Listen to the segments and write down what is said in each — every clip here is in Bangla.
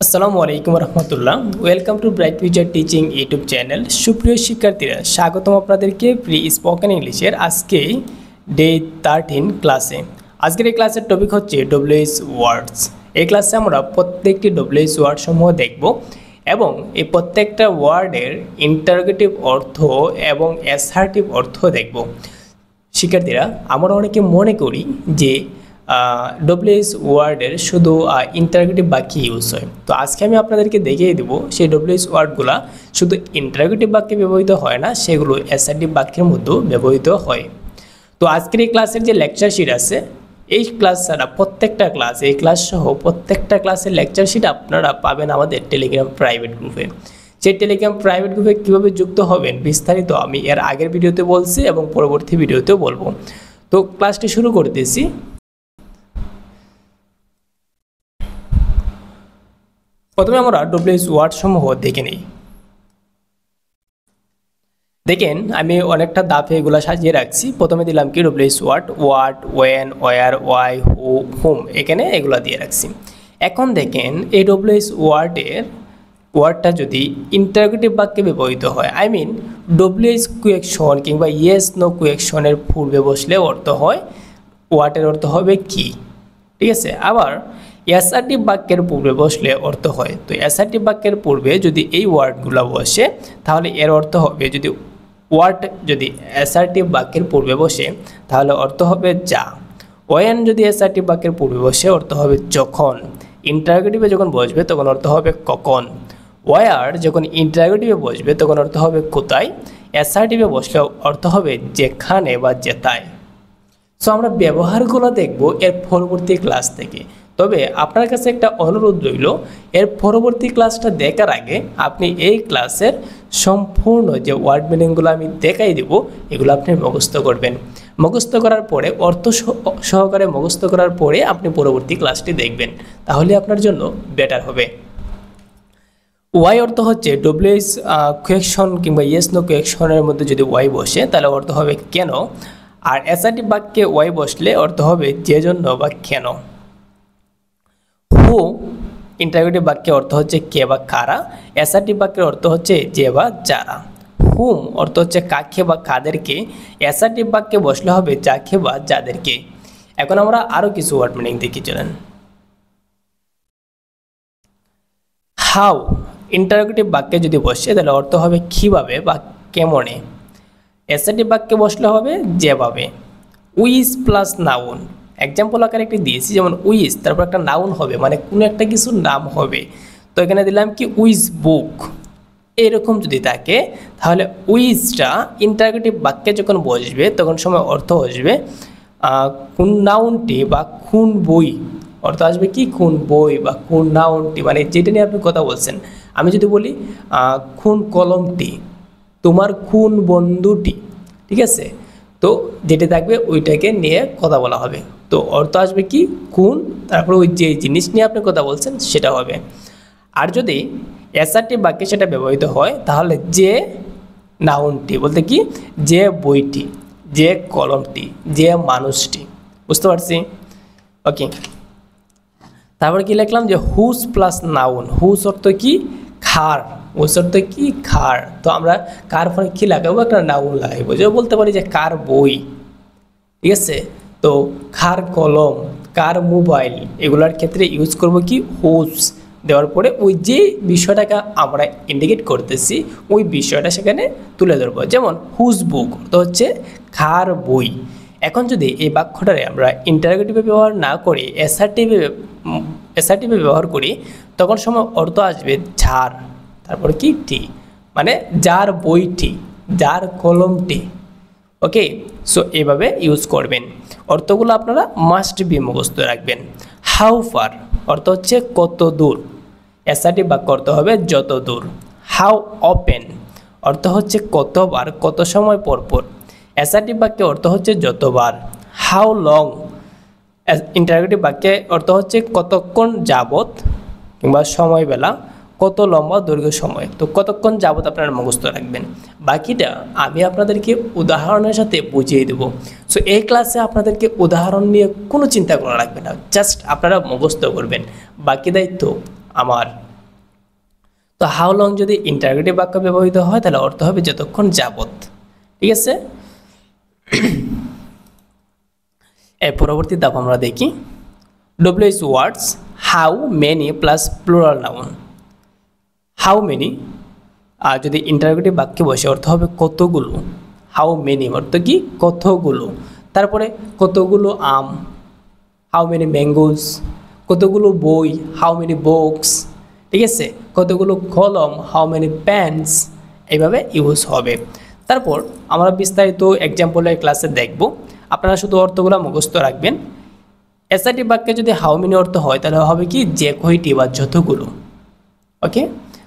আসসালামু আলাইকুম রহমতুল্লাহ। Welcome to bright future teaching YouTube channel. সুপ্রিয় শিক্ষার্থীরা, স্বাগতম আপনাদেরকে প্রি স্পোকেন ইংলিশের আজকে ডে 13 ক্লাসে। আজকের এই ক্লাসের টপিক হচ্ছে ডব্লিউএইচ ওয়ার্ডস। এই ক্লাসে আমরা প্রত্যেকটি ডব্লিউএইচ ওয়ার্ড সমূহ দেখব এবং এই প্রত্যেকটা ওয়ার্ডের ইন্টারোগেটিভ অর্থ এবং অ্যাসার্টিভ অর্থ দেখব। শিক্ষার্থীরা, আমরা অনেকে মনে করি যে ডব্লিউএইচ ওয়ার্ডের শুধু ইন্টারোগেটিভ বাক্যে ইউজ হয়। তো আজকে আমি আপনাদেরকে দেখিয়ে দেব সেই ডব্লিউএইচ ওয়ার্ডগুলো শুধু ইন্টারোগেটিভ বাক্যে ব্যবহৃত হয় না, সেগুলো অ্যাসার্টিভ বাক্যের মধ্যেও ব্যবহৃত হয়। তো আজকের এই ক্লাসের যে লেকচার শিট আছে, এই ক্লাস ছাড়া প্রত্যেকটা ক্লাস, এই ক্লাস সহ প্রত্যেকটা ক্লাসের লেকচার শিট আপনারা পাবেন আমাদের টেলিগ্রাম প্রাইভেট গ্রুপে। সেই টেলিগ্রাম প্রাইভেট গ্রুপে কীভাবে যুক্ত হবেন বিস্তারিত আমি এর আগের ভিডিওতে বলছি এবং পরবর্তী ভিডিওতেও বলবো। তো ক্লাসটি শুরু করতেছি। প্রথমে আমরা ডব্লিউএইচ ওয়ার্ড সমূহ দেখে নিই। দেখেন, আমি অনেকটা দাপে এগুলো সাজিয়ে রাখছি। প্রথমে দিলাম কি WH word, what, when, where, why, who, whom, এখানে এগুলো দিয়ে রাখছি। এখন দেখেন, এই ডব্লিউএইচ ওয়ার্ডটা যদি ইন্টারোগেটিভ বাক্যে ব্যবহৃত হয়, আই মিন ডব্লিউএইচ কোয়েকশন কিংবা ইয়েস নো কোয়েকশনের পূর্বে বসলে অর্থ হয় ওয়ার্ডের অর্থ হবে কি, ঠিক আছে। আবার অ্যাসার্টিভ বাক্যের পূর্বে বসলে অর্থ হয়, তো অ্যাসার্টিভ বাক্যের পূর্বে যদি এই ওয়ার্ডগুলো বসে তাহলে এর অর্থ হবে, যদি ওয়ার্ড যদি অ্যাসার্টিভ বাক্যের পূর্বে বসে তাহলে অর্থ হবে যা। ওয়েন যদি অ্যাসার্টিভ বাক্যের পূর্বে বসে অর্থ হবে যখন। ইন্টারোগেটিভে যখন বসবে তখন অর্থ হবে কখন। ওয়ার যখন ইন্টারোগেটিভে বসবে তখন অর্থ হবে কোথায়। অ্যাসার্টিভে বসলে অর্থ হবে যেখানে বা যেথায়। সো আমরা ব্যবহারগুলো দেখব এর পরবর্তী ক্লাস থেকে। তবে আপনার কাছে একটা অনুরোধ রইল, এর পরবর্তী ক্লাসটা দেখার আগে আপনি এই ক্লাসের সম্পূর্ণ যে ওয়ার্ড মিনিংগুলো আমি দেখাই দেব এগুলো আপনি মুখস্থ করবেন। মুখস্থ করার পরে অর্থ সহকারে মুখস্থ করার পরে আপনি পরবর্তী ক্লাসটি দেখবেন, তাহলে আপনার জন্য বেটার হবে। ওয়াই অর্থ হচ্ছে ডব্লিউএইচ কোয়েকশন কিংবা ইয়েস নো কোয়েকশনের মধ্যে যদি ওয়াই বসে তাহলে অর্থ হবে কেন। আর অ্যাসার্টিভ বাক্যে ওয়াই বসলে অর্থ হবে যে জন্য বা কেন। হু ইন্টারোগেটিভ বাক্যে অর্থ হচ্ছে কে বা কারা। অ্যাসার্টিভ বাক্যের অর্থ হচ্ছে যে বা যারা। হুম অর্থ হচ্ছে কাকে বা কাদেরকে। অ্যাসার্টিভ বাক্যে বসলে হবে যাকে বা যাদেরকে। এখন আমরা আরও কিছু ওয়ার্ড মিনিং দেখি, চলেন। হাউ ইন্টারোগেটিভ বাক্যে যদি বসে তাহলে অর্থ হবে কিভাবে বা কেমনে। অ্যাসার্টিভ বাক্যে বসলে হবে যেভাবে। উইজ প্লাস নাউন, এক্সাম্পল আকারে একটি দিয়েছি, যেমন উইজ তারপর একটা নাউন হবে, মানে কোনো একটা কিছুর নাম হবে। তো এখানে দিলাম কি উইজ বুক। এরকম যদি থাকে তাহলে উইজটা ইন্টারোগেটিভ বাক্যে যখন বসবে তখন সময় অর্থ আসবে কোন নাউনটি বা কোন বই, অর্থ আসবে কি কোন বই বা কোন নাউনটি, মানে যেটা নিয়ে আপনি কথা বলছেন। আমি যদি বলি কোন কলমটি, তোমার কোন বন্ধুটি, ঠিক আছে, তো যেটা থাকবে ওইটাকে নিয়ে কথা বলা হবে। তো অর্থ আসবে কি কোন, তারপরে ওই যে জিনিস নিয়ে আপনি কথা বলছেন সেটা হবে। আর যদি অ্যাসার্টিভ বাক্যে সেটা ব্যবহৃত হয় তাহলে যে নাউনটি বলতে কি যে বইটি, যে কলমটি, যে মানুষটি, বুঝতে পারছি? ওকে, তারপরে কি লিখলাম যে হুজ প্লাস নাউন। হুজ অর্থ কি খার, হুজ অর্থ কি খার। তো আমরা কার পরে কি লাগাবো, একটা নাউন লাগাইবো। যে বলতে পারি যে কার বই, ঠিক আছে। তো কার কলম, কার মোবাইল, এগুলোর ক্ষেত্রে ইউজ করব কি হুজ দেওয়ার পরে ওই যে বিষয়টাকে আমরা ইন্ডিকেট করতেছি ওই বিষয়টা সেখানে তুলে ধরবো। যেমন হুজ বুক তো হচ্ছে কার বই। এখন যদি এই বাক্যটারে আমরা ইন্টারোগেটিভে ব্যবহার না করে অ্যাসার্টিভে ব্যবহার করি তখন সময় অর্থ আসবে যার, তারপর কি টি, মানে যার বইটি, যার কলমটি। ওকে, সো এভাবে ইউজ করবেন। অর্থগুলো আপনারা মাস্ট বি মুখস্থ রাখবেন। হাউ ফার অর্থ হচ্ছে কত দূর। অ্যাসার্টিভ বাক্য অর্থ হবে যত দূর। হাউ ওপেন অর্থ হচ্ছে কতবার, কত সময় পর পর। অ্যাসার্টিভ বাক্যে অর্থ হচ্ছে যতবার। হাউ লং ইন্টারোগেটিভ বাক্যে অর্থ হচ্ছে কতক্ষণ যাবত কিংবা সময়বেলা, কত লম্বা দৈর্ঘ্য সময়। তো কতক্ষণ যাবত আপনারা মুখস্থ রাখবেন, বাকিটা আমি আপনাদেরকে উদাহরণের সাথে বুঝিয়ে দেব। সো এই ক্লাসে আপনাদেরকে উদাহরণ নিয়ে কোনো চিন্তা করা লাগবে না, জাস্ট আপনারা মুখস্থ করবেন, বাকি দায়িত্ব আমার। তো হাউ লং যদি ইন্টারোগেটিভ বাক্য ব্যবহৃত হয় তাহলে অর্থ হবে যতক্ষণ যাবত। ঠিক আছে, এর পরবর্তী ধাপ আমরা দেখি WH words how many plus plural noun. How many যদি ইন্টারোগেটিভ বাক্যে বসে অর্থ হবে কতগুলো। হাউ মেনি অর্থ কি কতগুলো। তারপরে কতগুলো আম, হাউ মেনি ম্যাঙ্গোস। কতগুলো বই, হাউ মেনি বুকস। ঠিক আছে, কতগুলো কলম, হাউ মেনি পেন্স। এইভাবে ইউজ হবে। তারপর আমরা বিস্তারিত এক্সাম্পলের ক্লাসে দেখব, আপনারা শুধু অর্থগুলো মুখস্থ রাখবেন। অ্যাসার্টিভ বাক্যে যদি হাউ মেনি অর্থ হয় তাহলে হবে কি যে কয়টি বা যতগুলো। ওকে,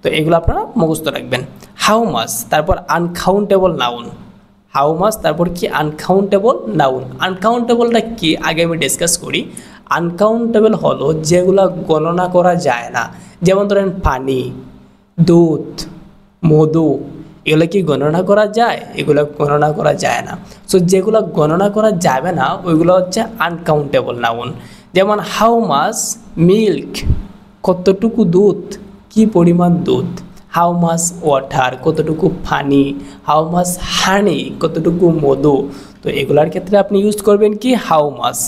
তো এগুলো আপনারা মুখস্থ রাখবেন। হাউ মাস, তারপর আনকাউন্টেবল নাউন। হাউ মাস, তারপর কি আনকাউন্টেবল নাউন। আনকাউন্টেবলটা কি আগে আমি ডিসকাস করি। আনকাউন্টেবল হলো যেগুলো গণনা করা যায় না, যেমন ধরেন পানি, দুধ, মধু, এগুলো কি গণনা করা যায়? এগুলো গণনা করা যায় না। সো যেগুলো গণনা করা যাবে না ওইগুলো হচ্ছে আনকাউন্টেবল নাউন। যেমন হাউ মাস মিল্ক, কতটুকু দুধ, কি পরিমাণ দুধ। হাউ মাস ওয়াটার, কতটুকু পানি। হাউ মাস হানি, কতটুকু মধু। তো এগুলার ক্ষেত্রে আপনি ইউজ করবেন কি হাউ মাস।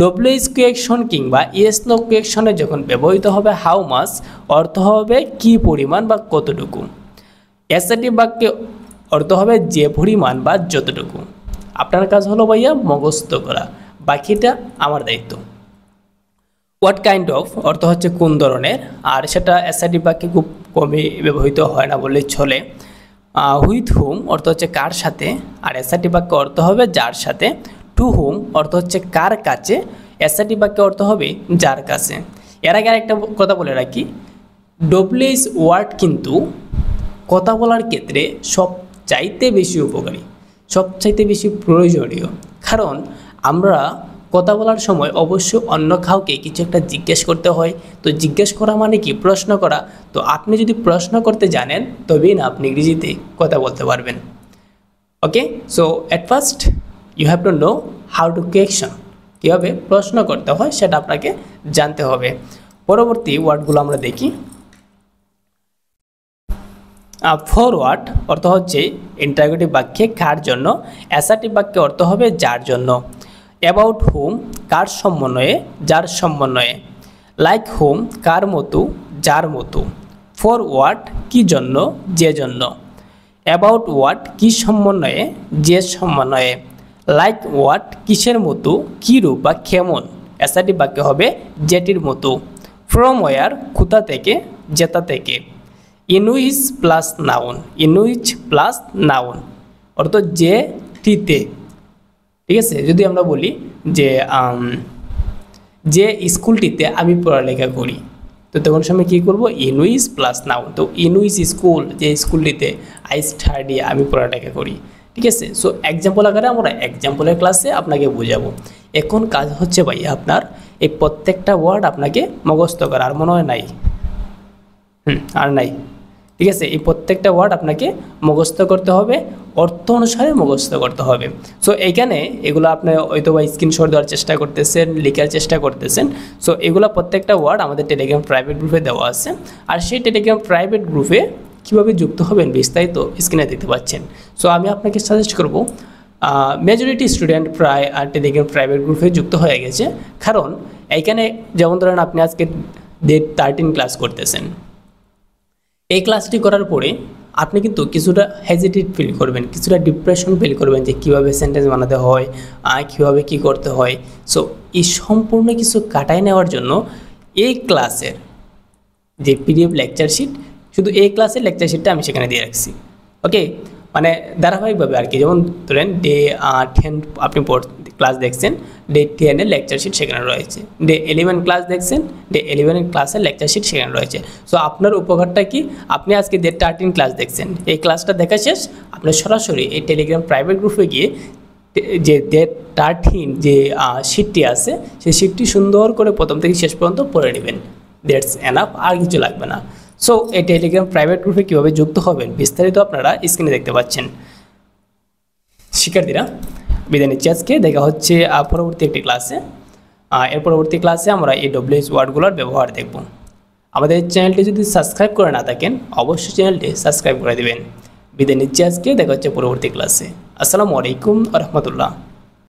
ডব্লিউএইচ কোয়েকশন কিংবা ইয়েস নো কোয়েকশনে যখন ব্যবহৃত হবে হাউ মাস অর্থ হবে কি পরিমাণ বা কতটুকু। অ্যাসার্টিভ বাক্যে অর্থ হবে যে পরিমাণ বা যতটুকু। আপনার কাজ হলো ভাইয়া মুখস্থ করা, বাকিটা আমার দায়িত্ব। হোয়াট কাইন্ড অফ অর্থ হচ্ছে কোন ধরনের, আর সেটা অ্যাসার্টিভ বাক্যে খুব কমই ব্যবহৃত হয় না বললেই চলে। হুইথ হুম অর্থ হচ্ছে কার সাথে, আর অ্যাসার্টিভ বাক্যে অর্থ হবে যার সাথে। টু হুম অর্থ হচ্ছে কার কাছে, অ্যাসার্টিভ বাক্যে অর্থ হবে যার কাছে। এর আগে আরেকটা কথা বলে রাখি, ডব্লিউএইচ ওয়ার্ড কিন্তু কথা বলার ক্ষেত্রে সবচাইতে বেশি উপকারী, সবচাইতে বেশি প্রয়োজনীয়। কারণ আমরা কথা বলার সময় অবশ্যই অন্য কাউকে কিছু একটা জিজ্ঞেস করতে হয়। তো জিজ্ঞেস করা মানে কি প্রশ্ন করা। তো আপনি যদি প্রশ্ন করতে জানেন তবেই না আপনি ইংরেজিতে কথা বলতে পারবেন। Okay, so at first you have to know how to question, কীভাবে প্রশ্ন করতে হয় সেটা আপনাকে জানতে হবে। পরবর্তী ওয়ার্ডগুলো আমরা দেখি। ফরওয়ার্ড অর্থ হচ্ছে ইন্টারোগেটিভ বাক্যে কার জন্য, অ্যাসার্টিভ বাক্যে অর্থ হবে যার জন্য। অ্যাবাউট হুম কার সমন্বয়ে, যার সমন্বয়ে। লাইক হুম কার মতো, যার মতো। ফরওয়ার্ড কি জন্য, যে জন্য। অ্যাবাউট হোয়াট কি সমন্বয়ে, যে সমন্বয়ে। লাইক হোয়াট কিসের মতো, কী রূপ বা কেমন। অ্যাসার্টিভ বাক্যে হবে যেটির মতো। ফ্রম ওয়ার কোথা থেকে, যেটা থেকে। ইনউইচ প্লাস নাউন, ইনউইচ প্লাস নাউন অর্থ যেটিতে। ঠিক আছে, যদি আমরা বলি যে স্কুলটিতে আমি পড়ালেখা করি, তো তখন সময় কী করবো ইনউইচ প্লাস নাউন। তো ইনউইচ স্কুল, যে স্কুলটিতে আই স্টাডি আমি পড়ালেখা করি। ঠিক আছে, সো এক্সাম্পল আকারে আমরা এক্সাম্পলের ক্লাসে আপনাকে বোঝাবো। এখন কাজ হচ্ছে ভাই আপনার এই প্রত্যেকটা ওয়ার্ড আপনাকে মুখস্থ করা, আর মনে হয় নাই, আর নাই। ঠিক আছে, এই প্রত্যেকটা ওয়ার্ড আপনাকে মুখস্থ করতে হবে, অর্থ অনুসারে মুখস্থ করতে হবে। সো এইখানে এগুলো আপনি হয়তো বা স্ক্রিনশট দেওয়ার চেষ্টা করতেছেন, লেখার চেষ্টা করতেছেন। সো এগুলো প্রত্যেকটা ওয়ার্ড আমাদের টেলিগ্রাম প্রাইভেট গ্রুপে দেওয়া আছে। আর সেই টেলিগ্রাম প্রাইভেট গ্রুপে কীভাবে যুক্ত হবেন বিস্তারিত স্ক্রিনে দেখতে পাচ্ছেন। সো আমি আপনাকে সাজেস্ট করব, মেজরিটি স্টুডেন্ট প্রায় টেলিগ্রাম প্রাইভেট গ্রুপে যুক্ত হয়ে গেছে। কারণ এইখানে যেমন ধরেন আপনি আজকে ডে 13 ক্লাস করতেছেন, এই ক্লাসটি করার পরে আপনি কিন্তু কিছুটা হেজিটেট ফিল করবেন, কিছুটা ডিপ্রেশন ফিল করবেন যে কীভাবে সেন্টেন্স বানাতে হয়, কীভাবে কী করতে হয়। সো এই সম্পূর্ণ কিছু কাটায় নেওয়ার জন্য এই ক্লাসের যে পিডিএফ লেকচার শিট, শুধু এই ক্লাসের লেকচার শিটটা আমি সেখানে দিয়ে রাখছি। ওকে, মানে ধারাবাহিকভাবে আর কি। যেমন ধরেন ডে 10 আপনি ক্লাস দেখছেন, ডে 10 এর লেকচার শিট সেখানে রয়েছে। ডে 11 ক্লাস দেখছেন, ডে 11 ক্লাসের লেকচার শিট সেখানে রয়েছে। সো আপনার উপকারটা কি, আপনি আজকে ডে 13 ক্লাস দেখছেন, এই ক্লাসটা দেখা শেষ আপনি সরাসরি এই টেলিগ্রাম প্রাইভেট গ্রুপে গিয়ে যে ডে 13 যে শিটটি আছে সেই শিটটি সুন্দর করে প্রথম থেকে শেষ পর্যন্ত পড়ে নেবেন। দ্যাটস এনাফ, আর কিছু লাগবে না। সো এই টেলিগ্রাম প্রাইভেট গ্রুপে কীভাবে যুক্ত হবেন বিস্তারিত আপনারা স্ক্রিনে দেখতে পাচ্ছেন। শিক্ষার্থীরা বিদায় নিচ্ছি আজকে, দেখা হচ্ছে পরবর্তী একটি ক্লাসে। এর পরবর্তী ক্লাসে আমরা এই ডব্লিউএইচ ওয়ার্ডগুলোর ব্যবহার দেখব। আমাদের চ্যানেলটি যদি সাবস্ক্রাইব করে না থাকেন অবশ্যই চ্যানেলটি সাবস্ক্রাইব করে দেবেন। বিদায় নিচ্ছি আজকে, দেখা হচ্ছে পরবর্তী ক্লাসে। আসসালামু আলাইকুম ওয়া রাহমাতুল্লাহ।